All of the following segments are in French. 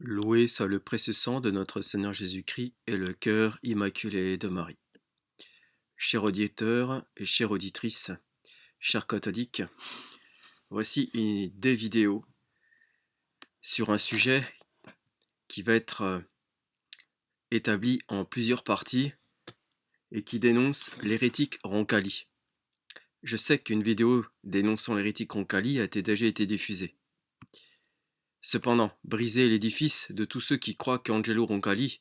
Loué soit le précieux sang de notre Seigneur Jésus-Christ et le cœur immaculé de Marie. Chers auditeurs et chères auditrices, chers catholiques, voici des vidéos sur un sujet qui va être établi en plusieurs parties et qui dénonce l'hérétique Roncalli. Je sais qu'une vidéo dénonçant l'hérétique Roncalli a déjà été diffusée. Cependant, briser l'édifice de tous ceux qui croient qu'Angelo Roncalli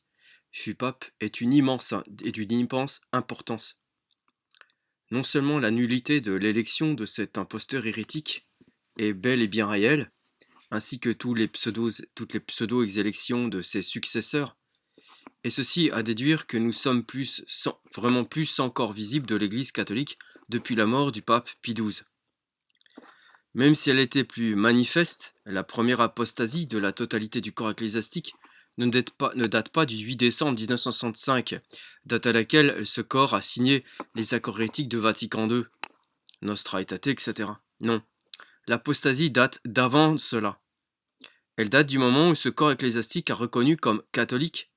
fut pape est d'une immense importance. Non seulement la nullité de l'élection de cet imposteur hérétique est bel et bien réelle, ainsi que toutes les pseudo-élections de ses successeurs, et ceci à déduire que nous sommes vraiment plus encore visibles de l'Église catholique depuis la mort du pape Pie XII. Même si elle était plus manifeste, la première apostasie de la totalité du corps ecclésiastique ne date pas du 8 décembre 1965, date à laquelle ce corps a signé les accords hérétiques de Vatican II, Nostra Aetate, etc. Non, l'apostasie date d'avant cela. Elle date du moment où ce corps ecclésiastique a reconnu comme catholique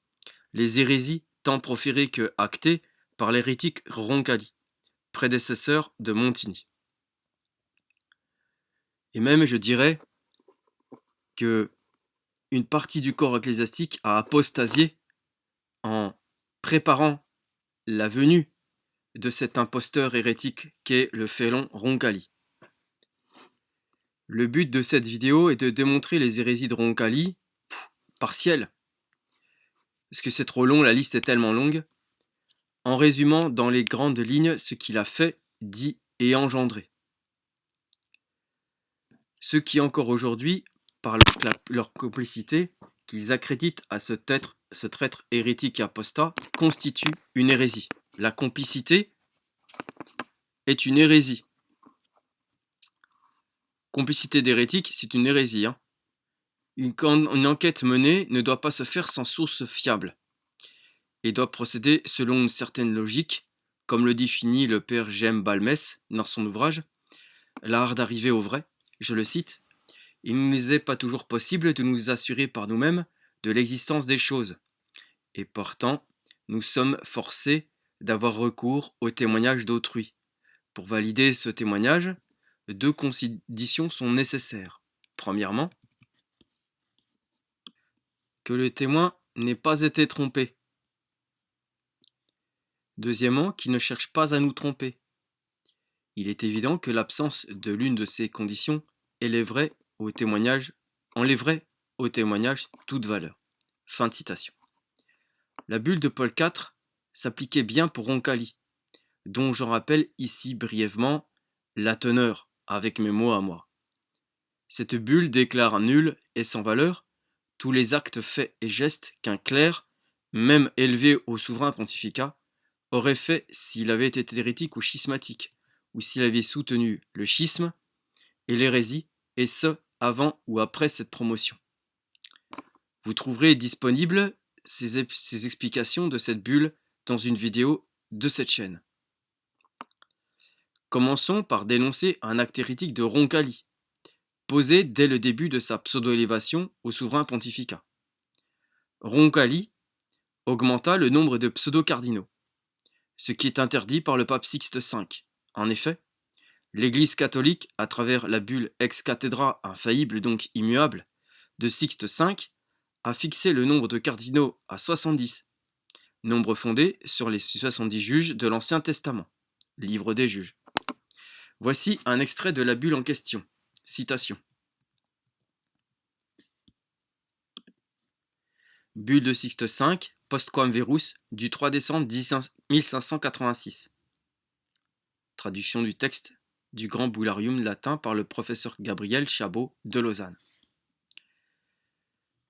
les hérésies tant proférées que actées par l'hérétique Roncalli, prédécesseur de Montini. Et même, je dirais, que une partie du corps ecclésiastique a apostasié en préparant la venue de cet imposteur hérétique qu'est le félon Roncalli. Le but de cette vidéo est de démontrer les hérésies de Roncalli, partielles, parce que c'est trop long, la liste est tellement longue, en résumant dans les grandes lignes ce qu'il a fait, dit et engendré. Ceux qui encore aujourd'hui, par leur complicité, qu'ils accréditent à ce traître hérétique et apostat, constituent une hérésie. La complicité est une hérésie. Complicité d'hérétique, c'est une hérésie. Une enquête menée ne doit pas se faire sans source fiable et doit procéder selon une certaine logique, comme le définit le père Jem Balmès dans son ouvrage « L'art d'arriver au vrai ». Je le cite, « Il ne nous est pas toujours possible de nous assurer par nous-mêmes de l'existence des choses, et pourtant nous sommes forcés d'avoir recours au témoignage d'autrui. Pour valider ce témoignage, deux conditions sont nécessaires. Premièrement, que le témoin n'ait pas été trompé. Deuxièmement, qu'il ne cherche pas à nous tromper. Il est évident que l'absence de l'une de ces conditions enlèverait au témoignage toute valeur. » Fin de citation. La bulle de Paul IV s'appliquait bien pour Roncalli, dont je rappelle ici brièvement la teneur avec mes mots à moi. Cette bulle déclare nul et sans valeur tous les actes, faits et gestes qu'un clerc, même élevé au souverain pontificat, aurait fait s'il avait été hérétique ou schismatique, ou s'il avait soutenu le schisme et l'hérésie, et ce, avant ou après cette promotion. Vous trouverez disponibles ces explications de cette bulle dans une vidéo de cette chaîne. Commençons par dénoncer un acte hérétique de Roncalli, posé dès le début de sa pseudo-élévation au souverain pontificat. Roncalli augmenta le nombre de pseudo-cardinaux, ce qui est interdit par le pape Sixte V. En effet, l'Église catholique, à travers la bulle Ex Cathedra infaillible donc immuable de Sixte V, a fixé le nombre de cardinaux à 70, nombre fondé sur les 70 juges de l'Ancien Testament, livre des juges. Voici un extrait de la bulle en question. Citation. Bulle de Sixte V, postquam verus, du 3 décembre 1586. Traduction du texte du Grand Bullarium latin par le professeur Gabriel Chabot de Lausanne.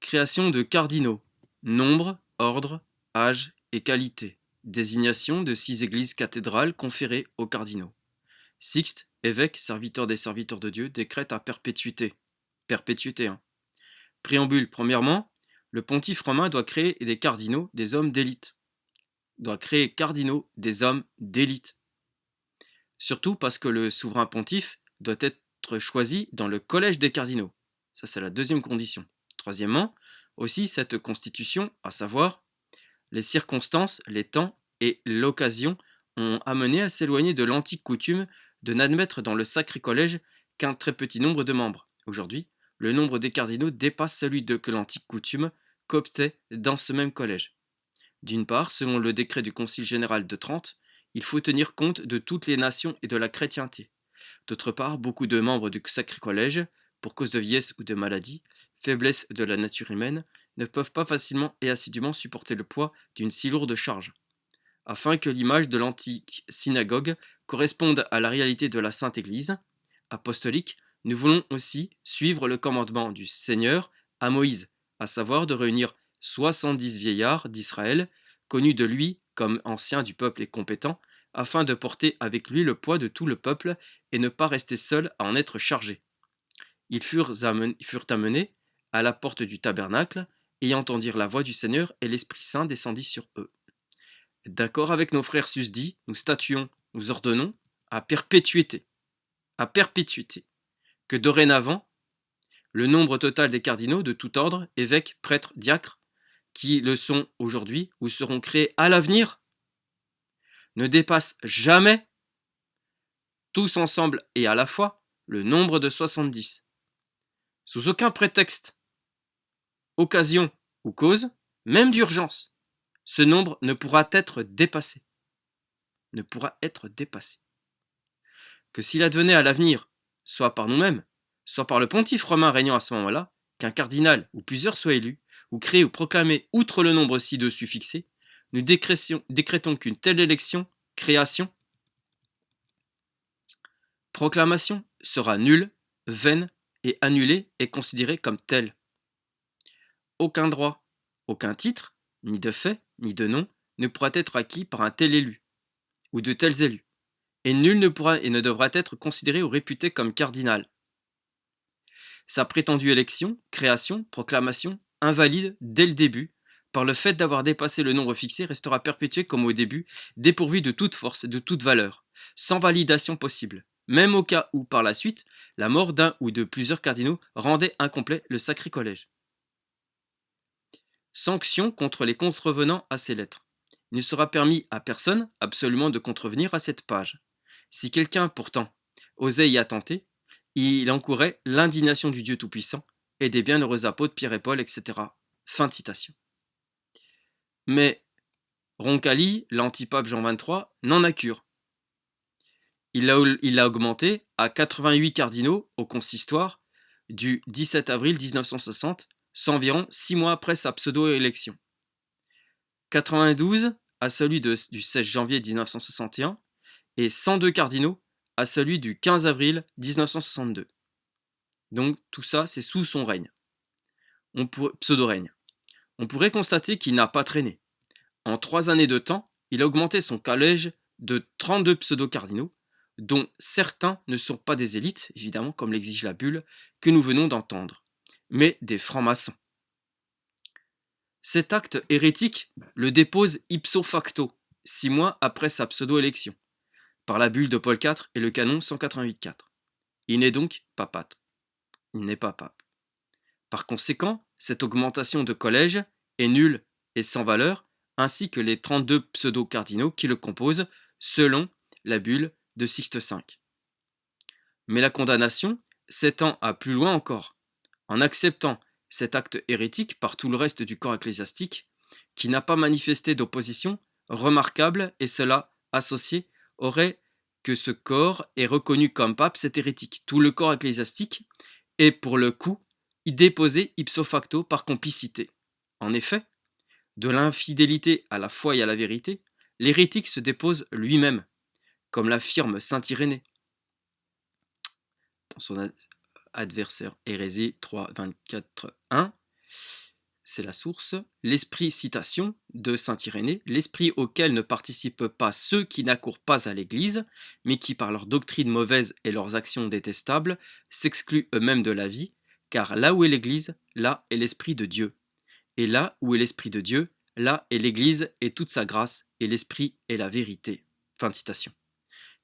Création de cardinaux. Nombre, ordre, âge et qualité. Désignation de 6 églises cathédrales conférées aux cardinaux. Sixte, évêque, serviteur des serviteurs de Dieu, décrète à perpétuité. Perpétuité. Préambule. Premièrement, le pontife romain doit créer des cardinaux, des hommes d'élite. Surtout parce que le souverain pontife doit être choisi dans le collège des cardinaux. Ça, c'est la deuxième condition. Troisièmement, Aussi, cette constitution, à savoir les circonstances, les temps et l'occasion, ont amené à s'éloigner de l'antique coutume de n'admettre dans le sacré collège qu'un très petit nombre de membres. Aujourd'hui, le nombre des cardinaux dépasse celui que l'antique coutume cooptait dans ce même collège. D'une part, selon le décret du Concile général de Trente, il faut tenir compte de toutes les nations et de la chrétienté. D'autre part, beaucoup de membres du Sacré Collège, pour cause de vieillesse ou de maladie, faiblesse de la nature humaine, ne peuvent pas facilement et assidûment supporter le poids d'une si lourde charge. Afin que l'image de l'antique synagogue corresponde à la réalité de la Sainte Église apostolique, nous voulons aussi suivre le commandement du Seigneur à Moïse, à savoir de réunir 70 vieillards d'Israël, connus de lui comme anciens du peuple et compétents, afin de porter avec lui le poids de tout le peuple et ne pas rester seuls à en être chargés. Ils furent amenés à la porte du tabernacle et entendirent la voix du Seigneur, et l'Esprit Saint descendit sur eux. D'accord avec nos frères susdits, nous statuons, nous ordonnons à perpétuité, que dorénavant, le nombre total des cardinaux de tout ordre, évêques, prêtres, diacres, qui le sont aujourd'hui ou seront créés à l'avenir, ne dépasse jamais, tous ensemble et à la fois, le nombre de 70. Sous aucun prétexte, occasion ou cause, même d'urgence, ce nombre ne pourra être dépassé. Que s'il advenait à l'avenir, soit par nous-mêmes, soit par le pontife romain régnant à ce moment-là, qu'un cardinal ou plusieurs soient élus, ou créés ou proclamés outre le nombre ci-dessus fixé, nous décrétons qu'une telle élection, création, proclamation sera nulle, vaine et annulée et considérée comme telle. Aucun droit, aucun titre, ni de fait, ni de nom, ne pourra être acquis par un tel élu, ou de tels élus, et nul ne pourra et ne devra être considéré ou réputé comme cardinal. Sa prétendue élection, création, proclamation, invalide dès le début, par le fait d'avoir dépassé le nombre fixé, restera perpétuée comme au début, dépourvue de toute force et de toute valeur, sans validation possible, même au cas où, par la suite, la mort d'un ou de plusieurs cardinaux rendait incomplet le sacré collège. Sanction contre les contrevenants à ces lettres. Il ne sera permis à personne absolument de contrevenir à cette page. Si quelqu'un, pourtant, osait y attenter, il encourrait l'indignation du Dieu Tout-Puissant et des bienheureux apôtres Pierre et Paul, etc. Fin de citation. Mais Roncalli, l'antipape Jean XXIII, n'en a cure. Il l'a augmenté à 88 cardinaux au consistoire du 17 avril 1960, soit environ 6 mois après sa pseudo-élection. 92 à celui du 16 janvier 1961 et 102 cardinaux à celui du 15 avril 1962. Donc tout ça, c'est sous son règne, pseudo-règne. On pourrait constater qu'il n'a pas traîné. En 3 années de temps, il a augmenté son collège de 32 pseudo-cardinaux, dont certains ne sont pas des élites, évidemment, comme l'exige la bulle que nous venons d'entendre, mais des francs-maçons. Cet acte hérétique le dépose ipso facto, 6 mois après sa pseudo-élection, par la bulle de Paul IV et le canon 188.4. Il n'est donc pas pape. Il n'est pas pape. Par conséquent, cette augmentation de collège est nulle et sans valeur, ainsi que les 32 pseudo-cardinaux qui le composent, selon la bulle de Sixte V. Mais la condamnation s'étend à plus loin encore. En acceptant cet acte hérétique par tout le reste du corps ecclésiastique, qui n'a pas manifesté d'opposition remarquable, et cela associé aurait que ce corps est reconnu comme pape, c'est hérétique. Tout le corps ecclésiastique est pour le coup déposé ipso facto par complicité. En effet, de l'infidélité à la foi et à la vérité, l'hérétique se dépose lui-même, comme l'affirme saint Irénée dans son adversaire Hérésie 3.24.1. C'est la source. L'esprit, citation de saint Irénée, l'esprit auquel ne participent pas ceux qui n'accourent pas à l'Église, mais qui par leur doctrine mauvaise et leurs actions détestables s'excluent eux-mêmes de la vie, car là où est l'Église, là est l'Esprit de Dieu. Et là où est l'Esprit de Dieu, là est l'Église et toute sa grâce, et l'Esprit est la vérité. Fin de citation.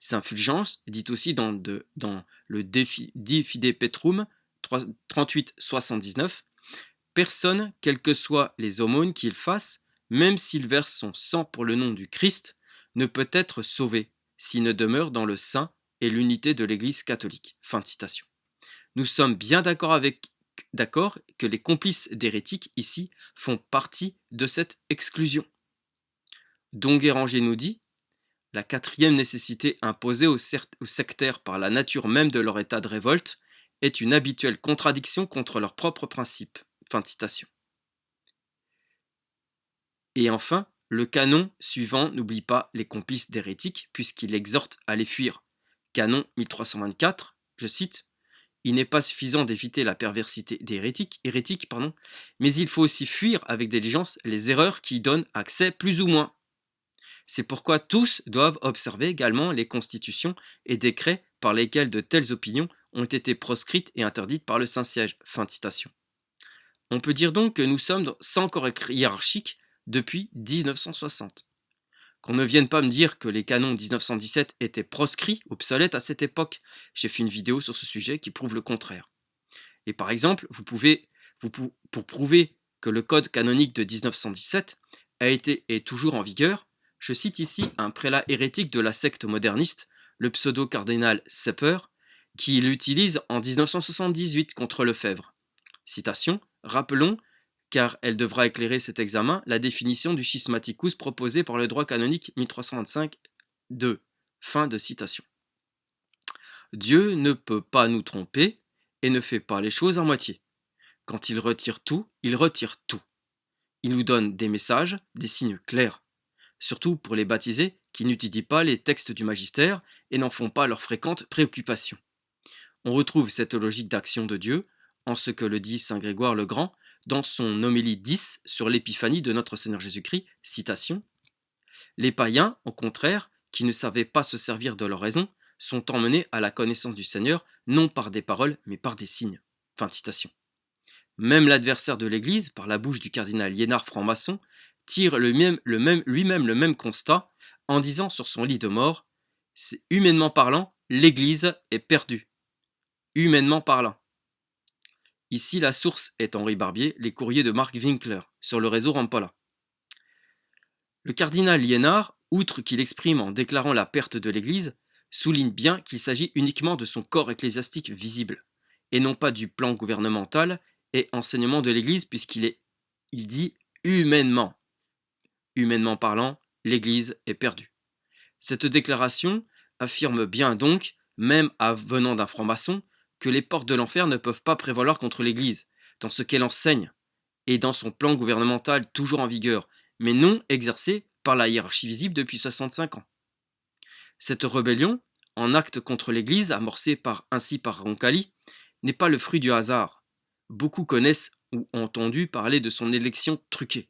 Saint Fulgence dit aussi dans le De Fide Petrum 38.79, personne, quelles que soient les aumônes qu'il fasse, même s'il verse son sang pour le nom du Christ, ne peut être sauvé s'il ne demeure dans le sein et l'unité de l'Église catholique. » Fin de citation. Nous sommes bien d'accord que les complices d'hérétiques ici font partie de cette exclusion. Don Guéranger nous dit: la quatrième nécessité imposée aux sectaires par la nature même de leur état de révolte est une habituelle contradiction contre leurs propres principes. Fin de citation. Et enfin, le canon suivant n'oublie pas les complices d'hérétiques puisqu'il exhorte à les fuir. Canon 1324, je cite: il n'est pas suffisant d'éviter la perversité des hérétiques, mais il faut aussi fuir avec diligence les erreurs qui y donnent accès plus ou moins. C'est pourquoi tous doivent observer également les constitutions et décrets par lesquels de telles opinions ont été proscrites et interdites par le Saint-Siège. Fin de citation. On peut dire donc que nous sommes sans corps hiérarchique depuis 1960. Qu'on ne vienne pas me dire que les canons 1917 étaient proscrits, obsolètes à cette époque. J'ai fait une vidéo sur ce sujet qui prouve le contraire. Et par exemple, pour prouver que le code canonique de 1917 a été et est toujours en vigueur, je cite ici un prélat hérétique de la secte moderniste, le pseudo-cardinal Sepper, qui l'utilise en 1978 contre Lefebvre. Citation: rappelons, car elle devra éclairer cet examen, la définition du schismaticus proposée par le droit canonique 1325-2. Fin de citation. Dieu ne peut pas nous tromper et ne fait pas les choses à moitié. Quand il retire tout, il retire tout. Il nous donne des messages, des signes clairs. Surtout pour les baptisés qui n'étudient pas les textes du magistère et n'en font pas leur fréquente préoccupation. On retrouve cette logique d'action de Dieu en ce que le dit saint Grégoire le Grand dans son homélie 10 sur l'épiphanie de notre Seigneur Jésus-Christ, citation: les païens, au contraire, qui ne savaient pas se servir de leur raison, sont emmenés à la connaissance du Seigneur, non par des paroles, mais par des signes. Fin de citation. Même l'adversaire de l'Église, par la bouche du cardinal Liénard franc-maçon, tire lui-même le même constat en disant sur son lit de mort: humainement parlant, l'Église est perdue. Humainement parlant. Ici, la source est Henri Barbier, les courriers de Marc Winkler, sur le réseau Rampolla. Le cardinal Liénard, outre qu'il exprime en déclarant la perte de l'Église, souligne bien qu'il s'agit uniquement de son corps ecclésiastique visible, et non pas du plan gouvernemental et enseignement de l'Église, il dit humainement. Humainement parlant, l'Église est perdue. Cette déclaration affirme bien donc, même venant d'un franc-maçon, que les portes de l'enfer ne peuvent pas prévaloir contre l'Église, dans ce qu'elle enseigne, et dans son plan gouvernemental toujours en vigueur, mais non exercé par la hiérarchie visible depuis 65 ans. Cette rébellion, en acte contre l'Église, amorcée ainsi par Roncalli, n'est pas le fruit du hasard. Beaucoup connaissent ou ont entendu parler de son élection truquée.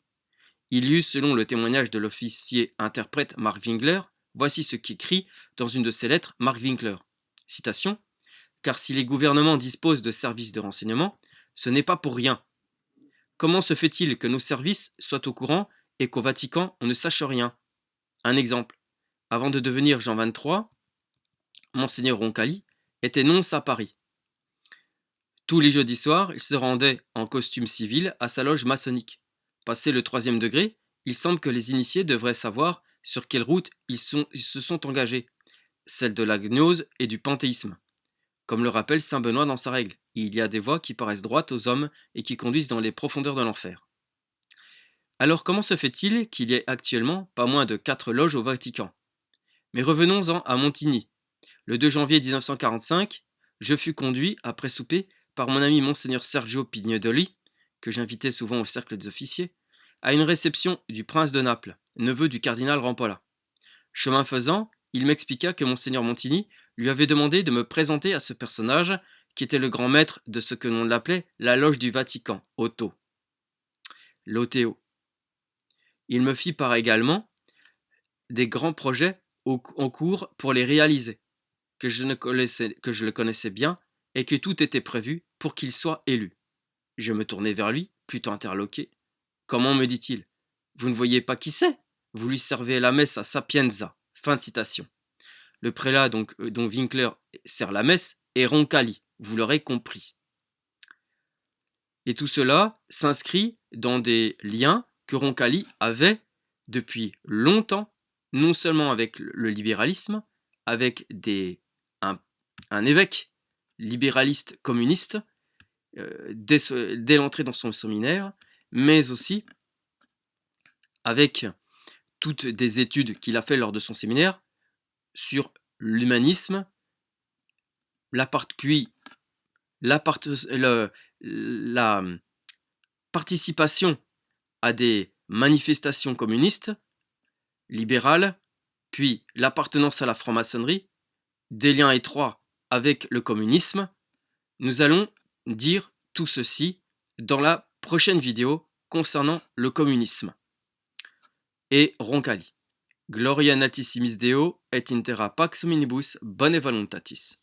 Il y eut, selon le témoignage de l'officier interprète Marc Winkler, voici ce qu'écrit dans une de ses lettres Marc Winkler. Citation: car si les gouvernements disposent de services de renseignement, ce n'est pas pour rien. Comment se fait-il que nos services soient au courant et qu'au Vatican on ne sache rien? Un exemple. Avant de devenir Jean XXIII, Monseigneur Roncalli était nonce à Paris. Tous les jeudis soirs, il se rendait en costume civil à sa loge maçonnique. Passé le 3e degré, il semble que les initiés devraient savoir sur quelle route ils se sont engagés, celle de la gnose et du panthéisme. Comme le rappelle saint Benoît dans sa règle, il y a des voies qui paraissent droites aux hommes et qui conduisent dans les profondeurs de l'enfer. Alors comment se fait-il qu'il y ait actuellement pas moins de 4 loges au Vatican? Mais revenons-en à Montigny. Le 2 janvier 1945, je fus conduit, après souper, par mon ami Monseigneur Sergio Pignedoli, que j'invitais souvent au cercle des officiers, à une réception du prince de Naples, neveu du cardinal Rampolla. Chemin faisant, il m'expliqua que Monseigneur Montigny lui avait demandé de me présenter à ce personnage qui était le grand maître de ce que l'on l'appelait la loge du Vatican, Otto. L'OTO. Il me fit part également des grands projets en cours pour les réaliser, que je le connaissais bien et que tout était prévu pour qu'il soit élu. Je me tournai vers lui, plutôt interloqué. Comment, me dit-il, vous ne voyez pas qui c'est? Vous lui servez la messe à Sapienza. Fin de citation. Le prélat dont Winkler sert la messe est Roncalli, vous l'aurez compris. Et tout cela s'inscrit dans des liens que Roncalli avait depuis longtemps, non seulement avec le libéralisme, avec un évêque libéraliste communiste dès l'entrée dans son séminaire, mais aussi avec toutes des études qu'il a fait lors de son séminaire sur l'humanisme, puis la participation à des manifestations communistes, libérales, puis l'appartenance à la franc-maçonnerie, des liens étroits avec le communisme. Nous allons dire tout ceci dans la prochaine vidéo concernant le communisme et Roncalli. Gloria natissimis Deo et in terra pax hominibus bone voluntatis.